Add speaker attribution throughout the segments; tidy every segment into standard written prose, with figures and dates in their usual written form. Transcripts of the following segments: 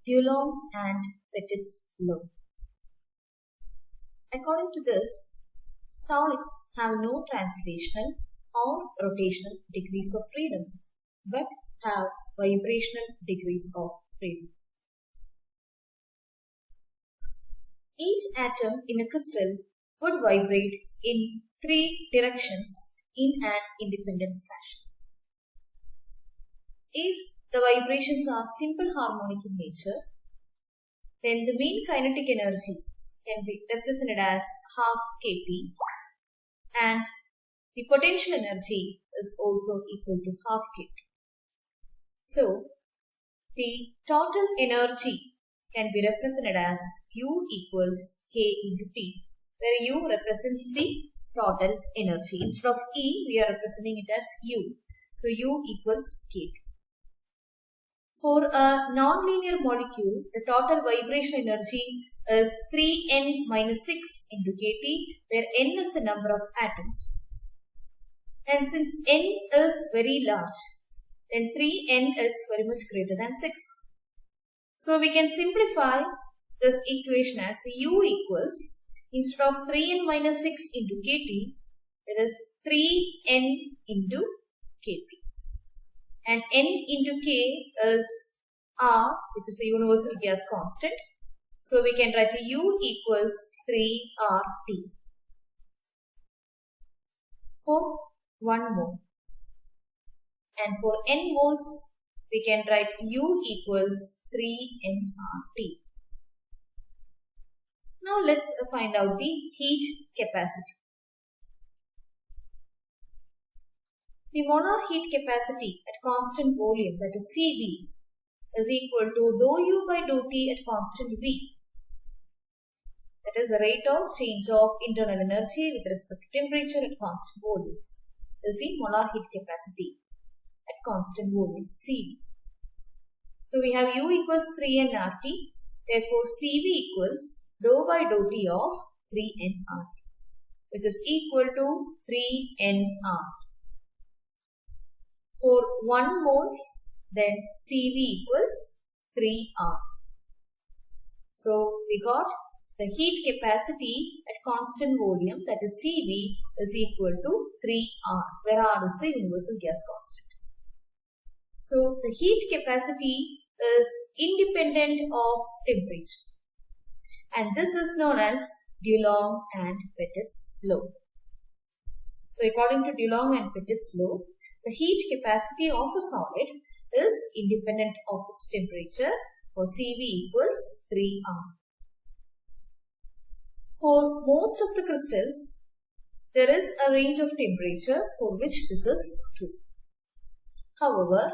Speaker 1: Dulong and Petit's law. According to this, solids have no translational or rotational degrees of freedom, but have vibrational degrees of freedom. Each atom in a crystal would vibrate in 3 directions in an independent fashion. If the vibrations are simple harmonic in nature, then the mean kinetic energy can be represented as half kT, and the potential energy is also equal to half kT. So, the total energy can be represented as U equals K into T, where U represents the total energy. Instead of E, we are representing it as U. So, U equals KT. For a non-linear molecule, the total vibrational energy is 3n minus 6 into kT, where n is the number of atoms. And since n is very large, then 3n is very much greater than 6. So we can simplify this equation as U equals, instead of 3n minus 6 into kT, it is 3n into kT. And n into k is R, which is a universal gas constant. So we can write U equals 3RT for 1 mole. And for n moles, we can write U equals 3nRT. Now let's find out the heat capacity. The molar heat capacity at constant volume, that is Cv, is equal to dou U by dou T at constant V. That is the rate of change of internal energy with respect to temperature at constant volume. This is the molar heat capacity at constant volume, Cv. So we have U equals 3nRT. Therefore, Cv equals dou by dou T of 3nRT, which is equal to 3nR. For 1 moles, then Cv equals 3R. So we got the heat capacity at constant volume, that is Cv, is equal to 3R, where R is the universal gas constant. So the heat capacity is independent of temperature, and this is known as Dulong and Petit's law. So according to Dulong and Petit's law, the heat capacity of a solid is independent of its temperature, for Cv equals 3R. For most of the crystals, there is a range of temperature for which this is true. However,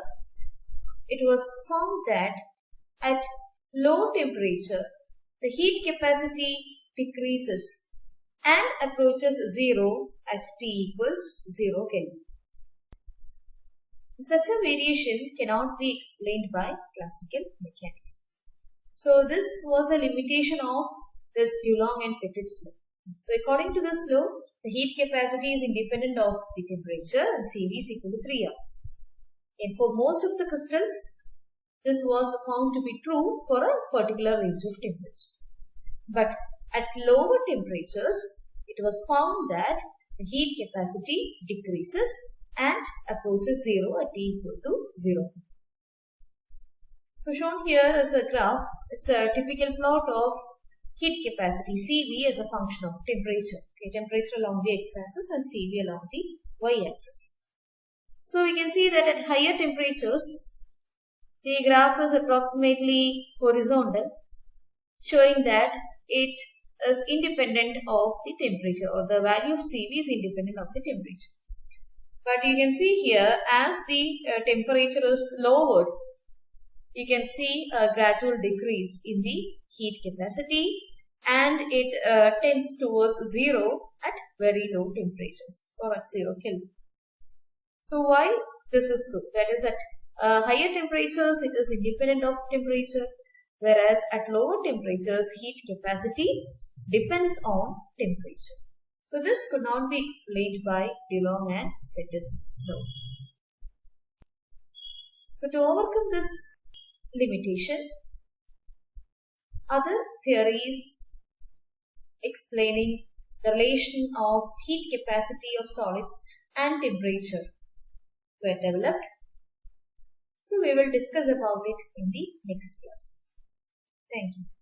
Speaker 1: it was found that at low temperature, the heat capacity decreases and approaches 0 at T equals 0 Kelvin. Such a variation cannot be explained by classical mechanics. So this was a limitation of this Dulong and Petit's law. So according to this law, the heat capacity is independent of the temperature and Cv is equal to 3R. And for most of the crystals, this was found to be true for a particular range of temperature. But at lower temperatures, it was found that the heat capacity decreases and approaches 0 at T equal to 0. So shown here is a graph. It's a typical plot of heat capacity Cv as a function of temperature. Okay, temperature along the x-axis and Cv along the y-axis. So we can see that at higher temperatures, the graph is approximately horizontal, showing that it is independent of the temperature, or the value of Cv is independent of the temperature. But you can see here, as the temperature is lowered, you can see a gradual decrease in the heat capacity, and it tends towards 0 at very low temperatures, or at 0 Kelvin. So why this is so? That is, at higher temperatures it is independent of the temperature, whereas at lower temperatures heat capacity depends on temperature. So this could not be explained by Dulong and Petit's law. So to overcome this limitation, other theories explaining the relation of heat capacity of solids and temperature were developed. So we will discuss about it in the next class. Thank you.